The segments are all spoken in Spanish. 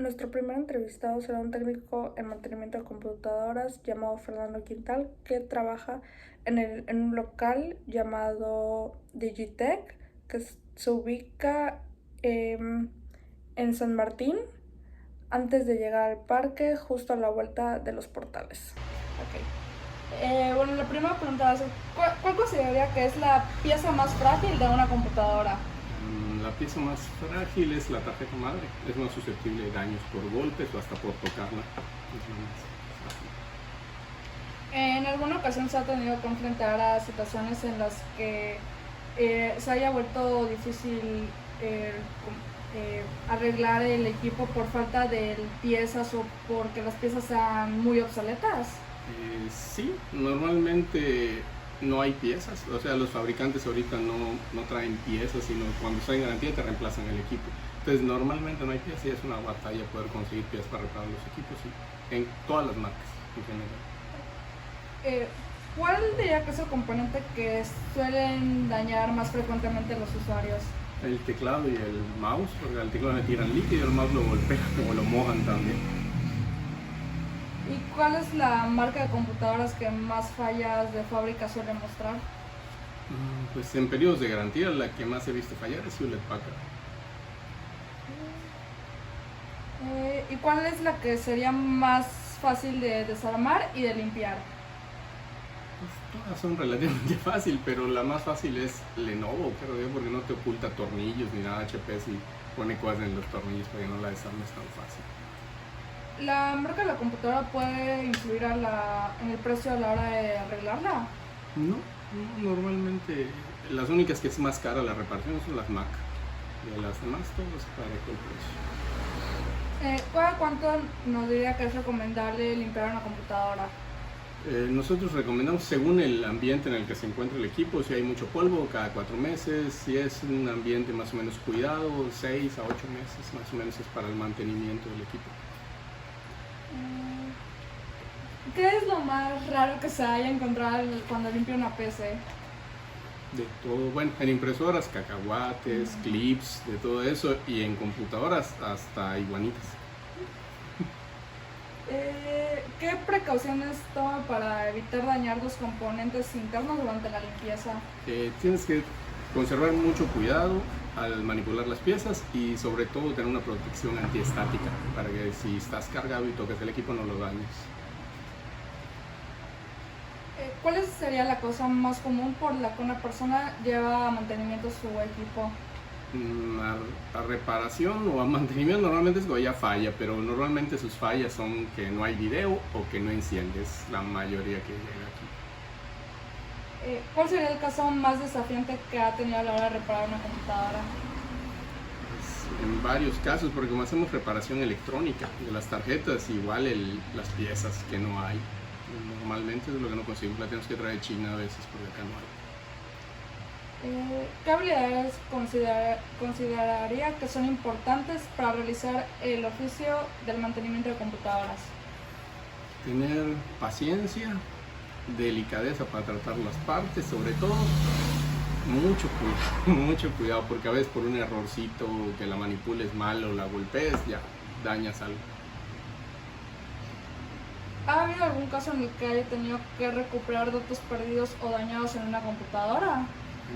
Nuestro primer entrevistado será un técnico en mantenimiento de computadoras llamado Fernando Quintal, que trabaja en un local llamado Digitech, que se ubica en San Martín, antes de llegar al parque, justo a la vuelta de los portales. Bueno, la primera pregunta es, ¿cuál consideraría que es la pieza más frágil de una computadora? La pieza más frágil es la tarjeta madre, es más susceptible de daños por golpes o hasta por tocarla. Es la más frágil. ¿En alguna ocasión se ha tenido que enfrentar a situaciones en las que se haya vuelto difícil arreglar el equipo por falta de piezas o porque las piezas sean muy obsoletas? Sí, normalmente no hay piezas, o sea, los fabricantes ahorita no traen piezas, sino cuando está en garantía te reemplazan el equipo. Entonces normalmente no hay piezas y es una batalla poder conseguir piezas para reparar los equipos, sí, en todas las marcas en general. ¿Cuál diría que es el componente que suelen dañar más frecuentemente los usuarios? El teclado y el mouse, porque al teclado le tiran líquido y el mouse lo golpean o lo mojan también. ¿Y cuál es la marca de computadoras que más fallas de fábrica suele mostrar? Pues en periodos de garantía la que más he visto fallar es Hewlett Packard. ¿Y cuál es la que sería más fácil de desarmar y de limpiar? Pues todas son relativamente fácil, pero la más fácil es Lenovo, creo yo, porque no te oculta tornillos ni nada. HP si pone cosas en los tornillos para que no la desarmes tan fácil. ¿La marca de la computadora puede influir en el precio a la hora de arreglarla? No, normalmente las únicas que es más cara la reparación son las Mac. De las demás todo es parejo el precio. ¿Cada cuánto nos diría que es recomendable limpiar una computadora? Nosotros recomendamos según el ambiente en el que se encuentra el equipo. Si hay mucho polvo, cada 4 meses. Si es un ambiente más o menos cuidado, 6 a 8 meses más o menos es para el mantenimiento del equipo. ¿Qué es lo más raro que se haya encontrado cuando limpia una PC? De todo, bueno, en impresoras, cacahuates, clips, de todo eso, y en computadoras hasta iguanitas. ¿Qué precauciones toma para evitar dañar los componentes internos durante la limpieza? Tienes que conservar mucho cuidado al manipular las piezas y sobre todo tener una protección antiestática para que si estás cargado y tocas el equipo no lo dañes. ¿Cuál sería la cosa más común por la que una persona lleva a mantenimiento su equipo? A reparación o a mantenimiento normalmente es cuando ya falla, pero normalmente sus fallas son que no hay video o que no enciendes, la mayoría que llega aquí. ¿Cuál sería el caso más desafiante que ha tenido a la hora de reparar una computadora? Pues, en varios casos, porque como hacemos reparación electrónica de las tarjetas, igual las piezas que no hay. Normalmente es lo que no conseguimos, la tenemos que traer de China a veces porque acá no hay. ¿Qué habilidades consideraría que son importantes para realizar el oficio del mantenimiento de computadoras? Tener paciencia, delicadeza para tratar las partes, sobre todo mucho cuidado, porque a veces por un errorcito que la manipules mal o la golpees, ya dañas algo. ¿Ha habido algún caso en el que haya tenido que recuperar datos perdidos o dañados en una computadora?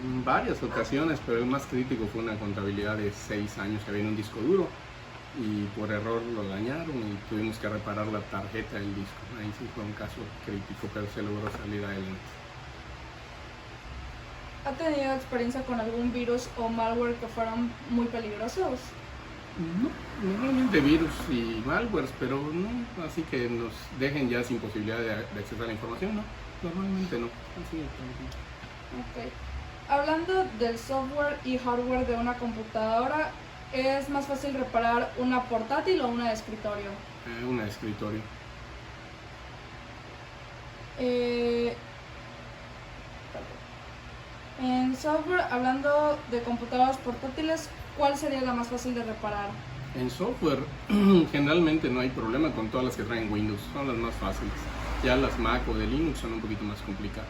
En varias ocasiones, pero el más crítico fue una contabilidad de 6 años que había en un disco duro y por error lo dañaron y tuvimos que reparar la tarjeta del disco. Ahí sí fue un caso crítico, pero se logró salir adelante. ¿Ha tenido experiencia con algún virus o malware que fueran muy peligrosos? No, normalmente virus y malwares, pero no así que nos dejen ya sin posibilidad de acceder a la información, no, normalmente no. Así Ok. Hablando del software y hardware de una computadora, ¿es más fácil reparar una portátil o una de escritorio? Una de escritorio. En software, hablando de computadoras portátiles, ¿cuál sería la más fácil de reparar? En software generalmente no hay problema con todas las que traen Windows, son las más fáciles. Ya las Mac o de Linux son un poquito más complicadas.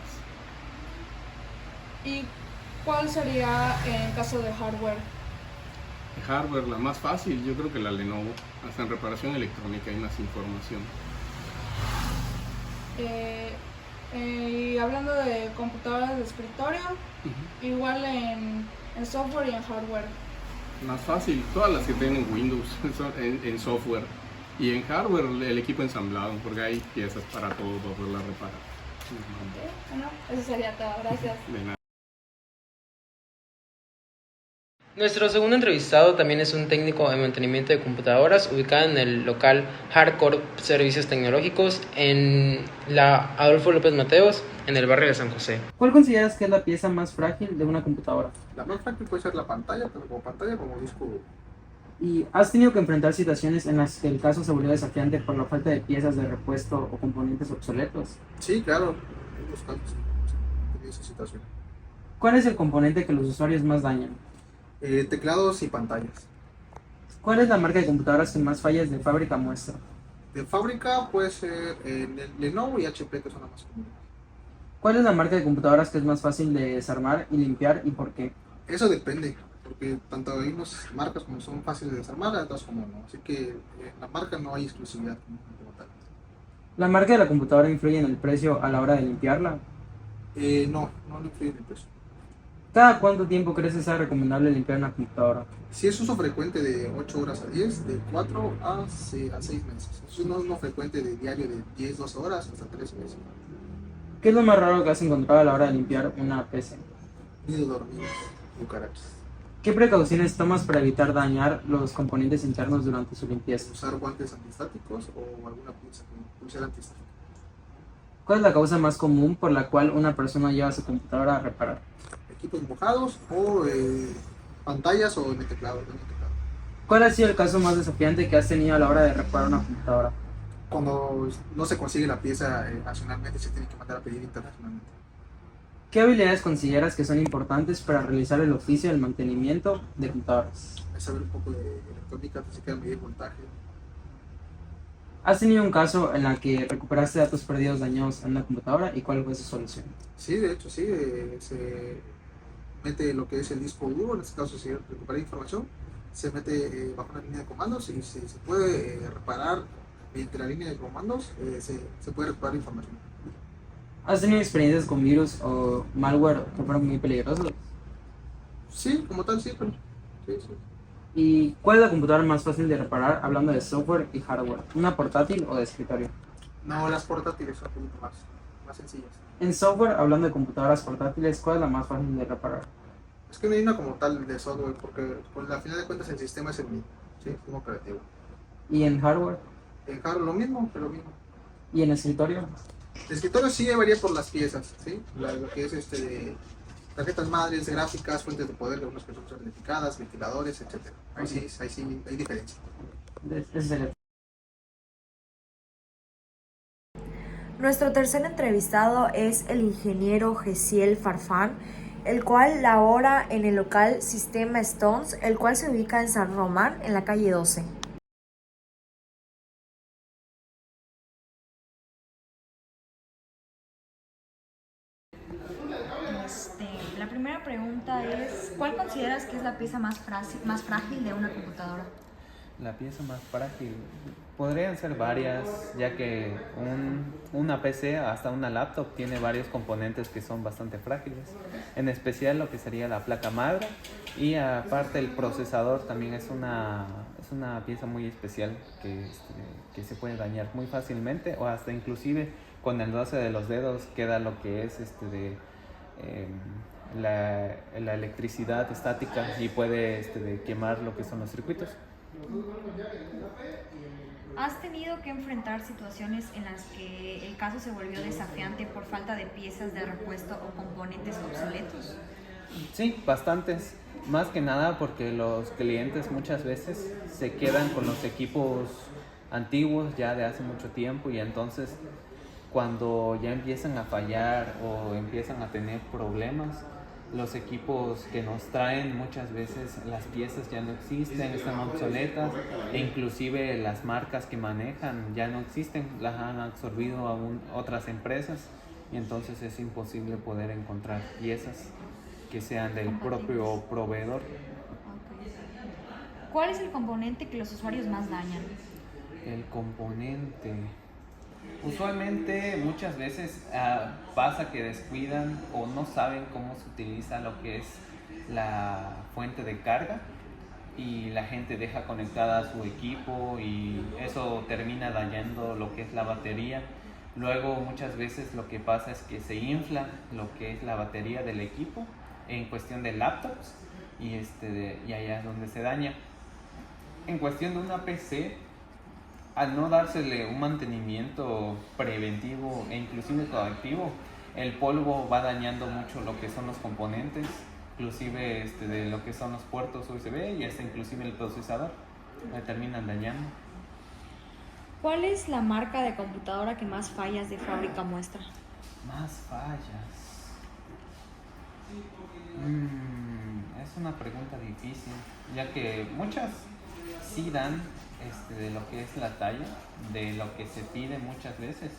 ¿Y cuál sería en caso de hardware? Hardware, la más fácil, yo creo que la Lenovo. Hasta en reparación electrónica hay más información. Y hablando de computadoras de escritorio, igual en software y en hardware. Más fácil, todas las que tienen Windows son en software. Y en hardware el equipo ensamblado, porque hay piezas para todo, para poderla reparar. Bueno, eso sería todo. Gracias. De nada. Nuestro segundo entrevistado también es un técnico en mantenimiento de computadoras ubicado en el local Hardcore Servicios Tecnológicos en la Adolfo López Mateos, en el barrio de San José. ¿Cuál consideras que es la pieza más frágil de una computadora? La más frágil puede ser la pantalla, tanto como pantalla como disco duro. ¿Y has tenido que enfrentar situaciones en las que el caso se volvió desafiante por la falta de piezas de repuesto o componentes obsoletos? Sí, claro, en los casos he tenido esa situación. ¿Cuál es el componente que los usuarios más dañan? Teclados y pantallas. ¿Cuál es la marca de computadoras que más fallas de fábrica muestra? De fábrica puede ser Lenovo y HP, que son las más comunes. ¿Cuál es la marca de computadoras que es más fácil de desarmar y limpiar y por qué? Eso depende, porque tanto hay unas marcas como son fáciles de desarmar, otras como no. Así que en la marca no hay exclusividad como tal. ¿La marca de la computadora influye en el precio a la hora de limpiarla? No influye en el precio. ¿Cada cuánto tiempo crees que sea recomendable limpiar una computadora? Si es uso frecuente de 8 horas a 10, de 4 a 6 meses. Si es un uso frecuente de diario de 10, 12 horas hasta 3 meses. ¿Qué es lo más raro que has encontrado a la hora de limpiar una PC? Nido de hormigas, cucarachas. ¿Qué precauciones tomas para evitar dañar los componentes internos durante su limpieza? Usar guantes antiestáticos o alguna pulsera antiestática. ¿Cuál es la causa más común por la cual una persona lleva su computadora a reparar? Equipos mojados o pantallas o en el teclado. ¿Cuál ha sido el caso más desafiante que has tenido a la hora de reparar una computadora? Cuando no se consigue la pieza nacionalmente, se tiene que mandar a pedir internacionalmente. ¿Qué habilidades consideras que son importantes para realizar el oficio del mantenimiento de computadoras? Es saber un poco de electrónica, física, medir voltaje. ¿Has tenido un caso en el que recuperaste datos perdidos dañados en una computadora y cuál fue su solución? Sí, de hecho, sí. Se mete lo que es el disco duro, en este caso se recupera información, se mete bajo una línea de comandos y se puede reparar mediante la línea de comandos, se puede recuperar información. ¿Has tenido experiencias con virus o malware que fueron muy peligrosos? Sí, como tal, sí, pero sí. ¿Y cuál es la computadora más fácil de reparar hablando de software y hardware? ¿Una portátil o de escritorio? No, las portátiles son un poquito más sencillas. En software, hablando de computadoras portátiles, ¿cuál es la más fácil de reparar? Es que no hay una como tal de software, porque pues, al final de cuentas el sistema es el mismo, ¿sí? Es como operativo. ¿Y en hardware? En hardware lo mismo, pero lo mismo. ¿Y en escritorio? El escritorio sí varía por las piezas, ¿sí? Lo que es de tarjetas madres, gráficas, fuentes de poder, algunas que son certificadas, ventiladores, etc. Ahí sí hay diferencia. Ese sería. Nuestro tercer entrevistado es el ingeniero Gesiel Farfán, el cual labora en el local Sistema Stones, el cual se ubica en San Román, en la calle 12. La primera pregunta es, ¿cuál consideras que es la pieza más frágil de una computadora? La pieza más frágil podrían ser varias, ya que una PC, hasta una laptop, tiene varios componentes que son bastante frágiles, en especial lo que sería la placa madre, y aparte el procesador también es una pieza muy especial que se puede dañar muy fácilmente, o hasta inclusive con el roce de los dedos queda lo que es la electricidad estática y puede quemar lo que son los circuitos. ¿Has tenido que enfrentar situaciones en las que el caso se volvió desafiante por falta de piezas de repuesto o componentes obsoletos? Sí, bastantes. Más que nada porque los clientes muchas veces se quedan con los equipos antiguos ya de hace mucho tiempo, y entonces cuando ya empiezan a fallar o empiezan a tener problemas, los equipos que nos traen muchas veces las piezas ya no existen, están obsoletas, e inclusive las marcas que manejan ya no existen, las han absorbido a otras empresas, y entonces es imposible poder encontrar piezas que sean del propio proveedor. ¿Cuál es el componente que los usuarios más dañan? El componente. Usualmente muchas veces pasa que descuidan o no saben cómo se utiliza lo que es la fuente de carga y la gente deja conectada su equipo y eso termina dañando lo que es la batería. Luego muchas veces lo que pasa es que se infla lo que es la batería del equipo en cuestión de laptops y allá es donde se daña. En cuestión de una PC, al no dársele un mantenimiento preventivo e inclusive correctivo, el polvo va dañando mucho lo que son los componentes, inclusive de lo que son los puertos USB y hasta inclusive el procesador, le terminan dañando. ¿Cuál es la marca de computadora que más fallas de fábrica muestra? Más fallas. Es una pregunta difícil, ya que muchas sí dan de lo que es la talla, de lo que se pide muchas veces,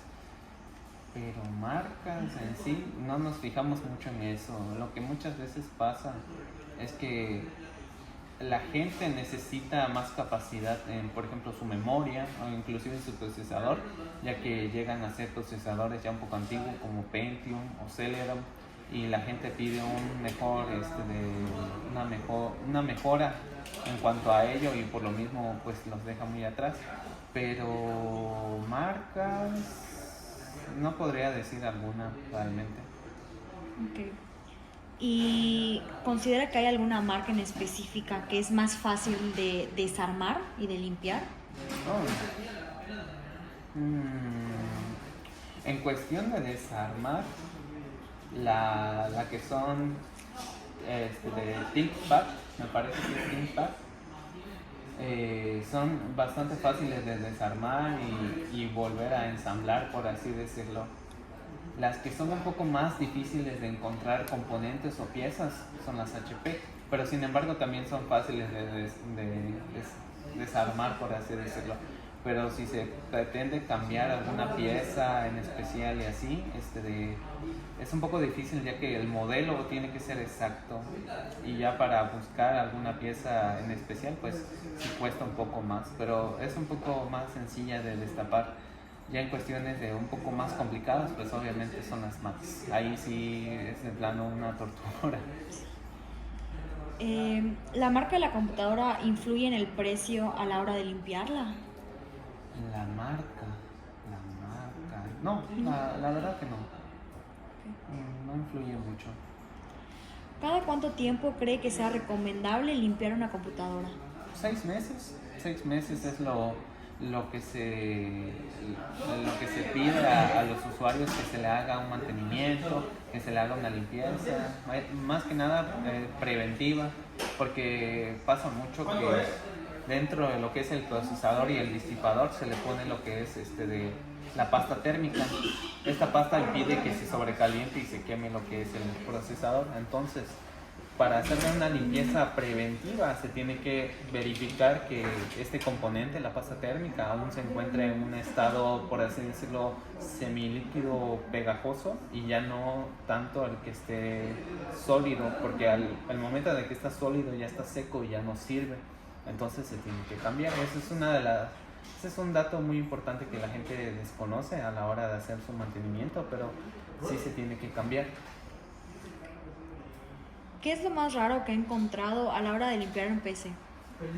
pero marcas en sí no nos fijamos mucho en eso. Lo que muchas veces pasa es que la gente necesita más capacidad en, por ejemplo, su memoria o inclusive en su procesador, ya que llegan a ser procesadores ya un poco antiguos como Pentium o Celeron y la gente pide un mejor, una mejora en cuanto a ello y por lo mismo pues los deja muy atrás. Pero marcas no podría decir alguna realmente. Okay. ¿Y considera que hay alguna marca en específica que es más fácil de desarmar y de limpiar? En cuestión de desarmar, la que son de ThinkPad, me parece que es ThinkPad, son bastante fáciles de desarmar y volver a ensamblar, por así decirlo. Las que son un poco más difíciles de encontrar componentes o piezas son las HP, pero sin embargo también son fáciles de desarmar, por así decirlo. Pero si se pretende cambiar alguna pieza en especial y así, es un poco difícil, ya que el modelo tiene que ser exacto y ya para buscar alguna pieza en especial pues sí cuesta un poco más, pero es un poco más sencilla de destapar. Ya en cuestiones de un poco más complicadas, pues obviamente son las Macs. Ahí sí es de plano una tortura. ¿La marca de la computadora influye en el precio a la hora de limpiarla? La marca. No, la verdad que no. No influye mucho. ¿Cada cuánto tiempo cree que sea recomendable limpiar una computadora? 6 meses. 6 meses es lo que se pide a los usuarios, que se le haga un mantenimiento, que se le haga una limpieza, más que nada preventiva, porque pasa mucho que dentro de lo que es el procesador y el disipador se le pone lo que es de la pasta térmica. Esta pasta impide que se sobrecaliente y se queme lo que es el procesador. Entonces, para hacer una limpieza preventiva se tiene que verificar que este componente, la pasta térmica, aún se encuentre en un estado, por así decirlo, semilíquido pegajoso y ya no tanto el que esté sólido, porque al momento de que está sólido ya está seco y ya no sirve. Entonces se tiene que cambiar. Ese es un dato muy importante que la gente desconoce a la hora de hacer su mantenimiento, pero sí se tiene que cambiar. ¿Qué es lo más raro que ha encontrado a la hora de limpiar un PC?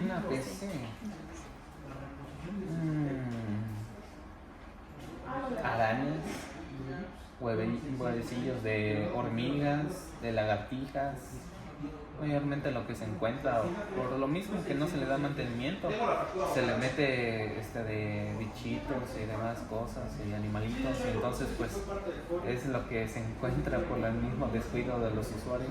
Una PC. Arañas, huevecillos de hormigas, de lagartijas. Mayormente lo que se encuentra, por lo mismo que no se le da mantenimiento, se le mete de bichitos y demás cosas y animalitos, y entonces pues es lo que se encuentra por el mismo descuido de los usuarios.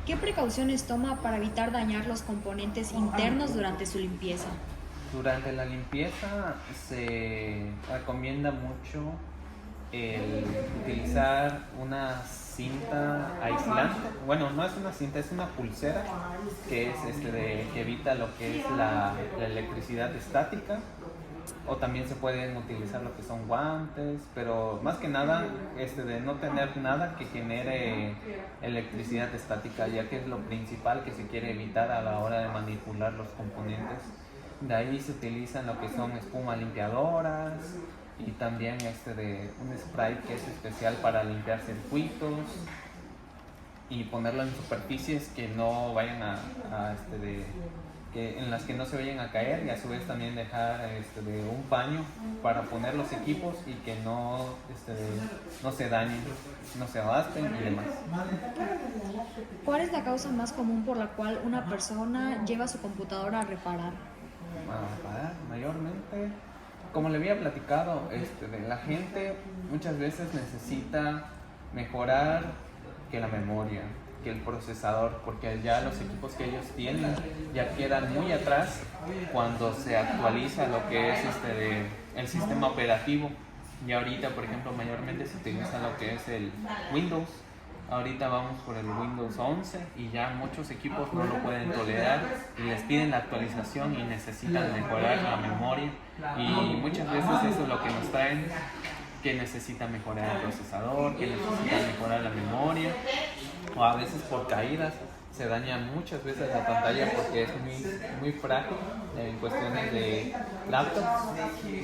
¿Qué precauciones toma para evitar dañar los componentes internos durante su limpieza? Durante la limpieza se recomienda mucho el utilizar una cinta aislante. Bueno, no es una cinta, es una pulsera que es que evita lo que es la electricidad estática. o también se pueden utilizar lo que son guantes, pero más que nada de no tener nada que genere electricidad estática, ya que es lo principal que se quiere evitar a la hora de manipular los componentes. De ahí se utilizan lo que son espumas limpiadoras y también de un spray que es especial para limpiar circuitos y ponerlo en superficies que no vayan en las que no se vayan a caer, y a su vez también dejar de un paño para poner los equipos y que no se dañen, no se raspen y demás. ¿Cuál es la causa más común por la cual una persona lleva su computadora a reparar? A reparar, mayormente, como le había platicado, la gente muchas veces necesita mejorar que la memoria, que el procesador, porque ya los equipos que ellos tienen ya quedan muy atrás cuando se actualiza lo que es el sistema operativo. Y ahorita, por ejemplo, mayormente se utiliza lo que es el Windows. Ahorita vamos por el Windows 11 y ya muchos equipos no lo pueden tolerar y les piden la actualización y necesitan mejorar la memoria, y muchas veces eso es lo que nos traen, que necesita mejorar el procesador, que necesita mejorar la memoria, o a veces por caídas se daña muchas veces la pantalla porque es muy frágil en cuestiones de laptops,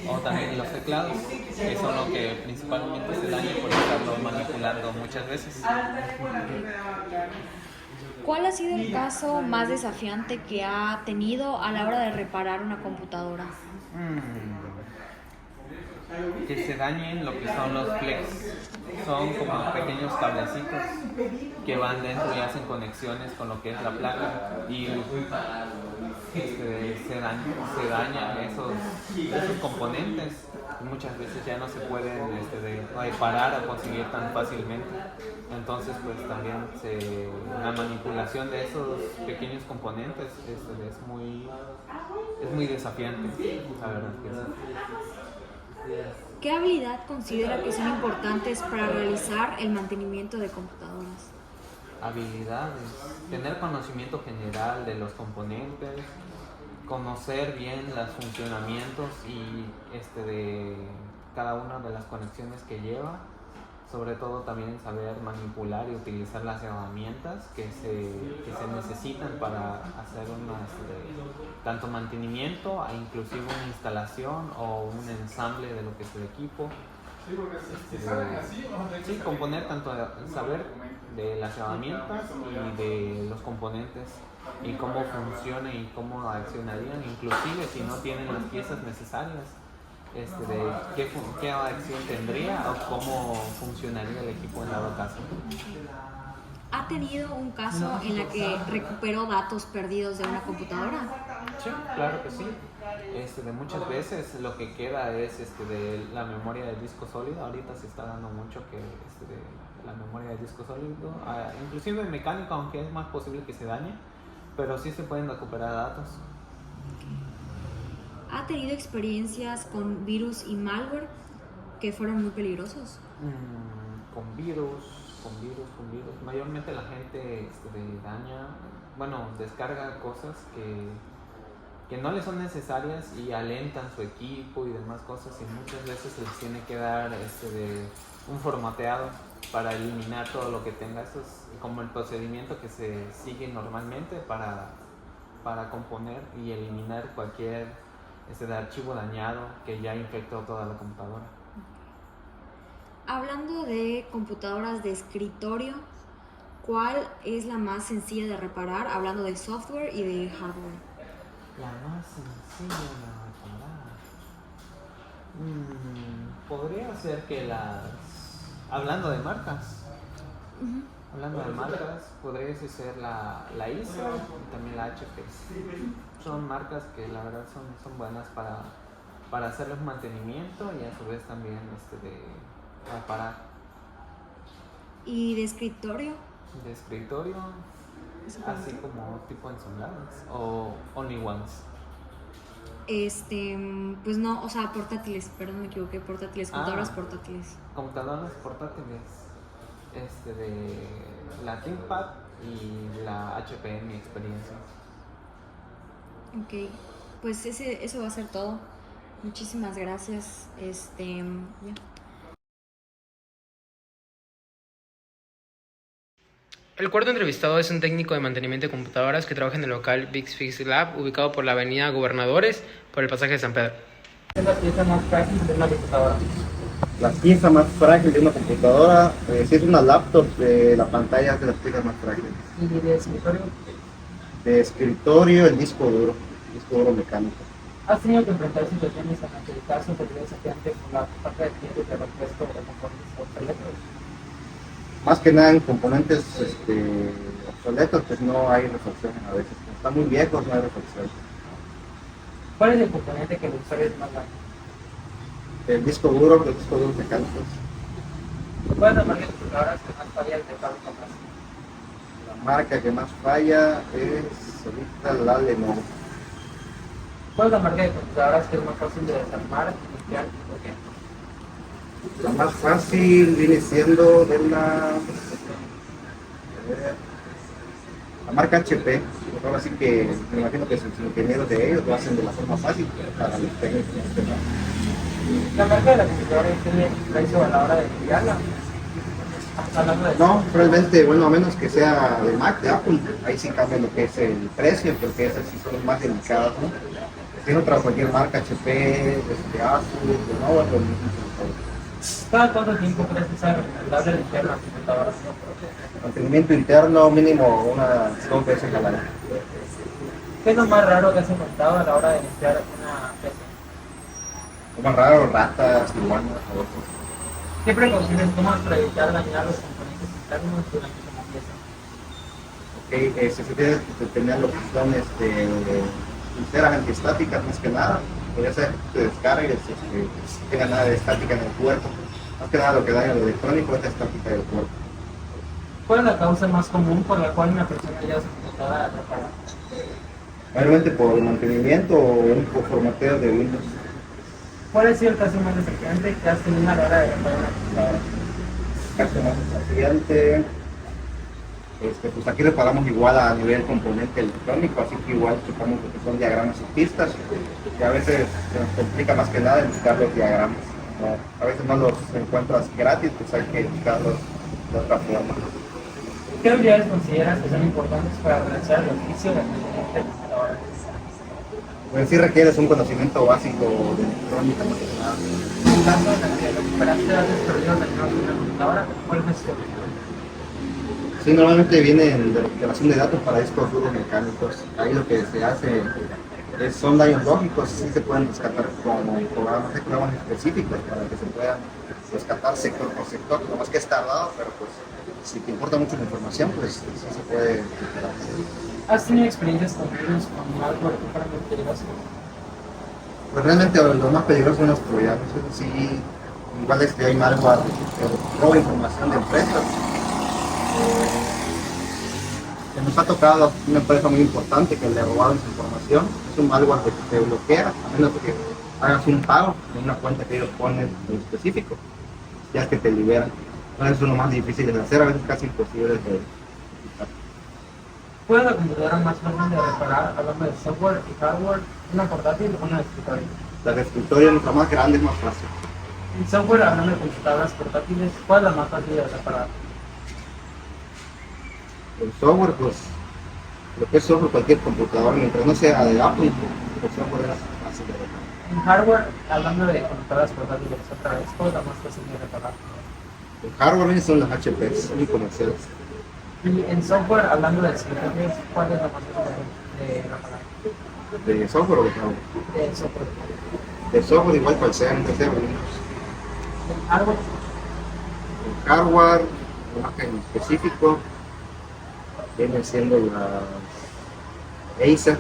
o también los teclados, que son lo que principalmente se daña por estarlo manipulando muchas veces. ¿Cuál ha sido el caso más desafiante que ha tenido a la hora de reparar una computadora? Que se dañen lo que son los flex. Son como pequeños cablecitos que van dentro y hacen conexiones con lo que es la placa, y se dañan esos componentes, y muchas veces ya no se pueden reparar o conseguir tan fácilmente. Entonces pues también la manipulación de esos pequeños componentes es muy desafiante, la verdad que sí. ¿Qué habilidad considera que son importantes para realizar el mantenimiento de computadoras? Habilidades: tener conocimiento general de los componentes, conocer bien los funcionamientos y de cada una de las conexiones que lleva, sobre todo también saber manipular y utilizar las herramientas que se necesitan para hacer tanto mantenimiento, a inclusive una instalación o un ensamble de lo que es el equipo. Sí, componer, tanto saber de las herramientas y de los componentes y cómo funcionan y cómo accionarían, inclusive si no tienen las piezas necesarias, de qué acción tendría o cómo funcionaría el equipo en dado caso. ¿Ha tenido un caso en el que recuperó datos perdidos de una computadora? Sí, claro que sí. Muchas veces lo que queda es de la memoria del disco sólido. Ahorita se está dando mucho que de la memoria del disco sólido, inclusive en mecánico, aunque es más posible que se dañe, pero sí se pueden recuperar datos. ¿Ha tenido experiencias con virus y malware que fueron muy peligrosos? Con virus. Mayormente la gente descarga cosas que no les son necesarias y alentan su equipo y demás cosas, y muchas veces se les tiene que dar un formateado para eliminar todo lo que tenga. Eso es como el procedimiento que se sigue normalmente para componer y eliminar cualquier archivo dañado que ya infectó toda la computadora. Hablando de computadoras de escritorio, ¿cuál es la más sencilla de reparar? Hablando de software y de hardware. La más sencilla de reparar. Podría ser que hablando de marcas. Hablando de marcas, podría ser la ISO y también la HP. Son marcas que la verdad son buenas para hacerles mantenimiento y a su vez también de reparar. ¿Y de escritorio? De escritorio, así como tipo ensambladas o only ones. Pues no, o sea, portátiles, perdón, me equivoqué, computadoras portátiles. Computadoras portátiles, de la ThinkPad y la HP en mi experiencia. Ok, pues eso va a ser todo. Muchísimas gracias. Ya. El cuarto entrevistado es un técnico de mantenimiento de computadoras que trabaja en el local Big Fix Lab, ubicado por la avenida Gobernadores, por el pasaje de San Pedro. ¿Qué es la pieza más frágil de una computadora? La pieza más frágil de una computadora, si es una laptop, la pantalla es de las piezas más frágiles. ¿Y de escritorio? De escritorio, el disco duro mecánico. ¿Has tenido que enfrentar situaciones en las que el caso se ve desafiante por la falta de tiempo de repuesto de componentes obsoletos? Más que nada en componentes obsoletos, pues no hay refacción a veces. Como están muy viejos, no hay refacción. ¿Cuál es el componente que el usuario es más daño? El disco duro, los discos duros mecánicos. ¿Cuál es la marca de computadoras que más falla el teclado capaz? La marca que más falla es ahorita la Lenovo. ¿Cuál es la marca de computadoras que es más fácil de desarmar y limpiar y por qué? La más fácil viene siendo de la marca HP. Ahora sí que me imagino que sus ingenieros de ellos lo hacen de la forma fácil para los técnicos. ¿La marca de la computadora tiene precio a la hora de limpiarla? No, realmente, bueno, a menos que sea de Mac, de Apple, ahí sí cambia lo que es el precio, porque esas sí son más delicadas, ¿no? Si no trae cualquier marca, HP, Asus, Lenovo, es lo mismo. ¿Cada cuánto tiempo crees que sea recomendable limpiar la computadora? Mantenimiento interno mínimo unas 2 veces al año. ¿Qué es lo más raro que has encontrado a la hora de limpiar una PC? Lo más raro, ratas, iguanas, a veces. ¿Qué precauciones tomas para evitar dañar los componentes internos durante la pieza? Se tiene que tener lo que son pulseras antiestáticas más que nada, ya sea que se descargue, que tenga nada de estática en el cuerpo. Más que nada lo que daña lo electrónico es la estática del cuerpo. ¿Cuál es la causa más común por la cual una persona lleva su computadora atrapada? Mayormente por mantenimiento o un formateo de Windows. ¿Cuál ha sido el caso más desafiante que has tenido a la hora de reparar una computadora? Caso más desafiante. Pues aquí reparamos igual a nivel componente electrónico, así que igual checamos lo que son diagramas y pistas, que a veces se nos complica más que nada en buscar los diagramas. ¿No? A veces no los encuentras gratis, pues hay que buscarlos de otra forma. ¿Qué habilidades consideras que son importantes para realizar el oficio de mantenimiento de computadora? Pues sí requieres un conocimiento básico de electrónica más que nada. En caso de que recuperaste datos perdidos dañados de una computadora, ¿cuál es tu opinión? Sí, normalmente vienen de recuperación de datos para discos duros mecánicos. Ahí lo que se hace son daños lógicos, sí se pueden rescatar con programas específicos para que se puedan rescatar sector por sector. No más que es tardado, pero pues si te importa mucho la información, pues sí se puede recuperar. ¿Has tenido experiencias con virus con malware que fueran muy peligrosos? Pues realmente lo más peligroso son los troyanos. Sí, igual hay malware que roba información de empresas. Nos ha tocado una empresa muy importante que le robaron su información. Es un malware que te bloquea, a menos que hagas un pago en una cuenta que ellos ponen en específico, ya es que te liberan. Entonces es lo más difícil de hacer, a veces casi imposible de quitar. ¿Cuál es la computadora más fácil de reparar, hablando de software y hardware, una portátil o una de escritorio? La de escritorio, la más grande, es más fácil. En software, hablando de computadoras portátiles, ¿cuál es la más fácil de reparar? El software, pues, lo que es software, cualquier computadora, mientras no sea de Apple, el software es fácil de reparar. En hardware, hablando de computadoras portátiles otra vez, ¿cuál es la más fácil de reparar? El hardware son las HP, son muy comerciales. Y en software, hablando de escritorios, ¿cuál es la más fácil de reparar? ¿De software o de hardware? De software. De software igual cual sea, nunca sea Windows. En hardware, El hardware, la marca en específico, vienen siendo las Acer.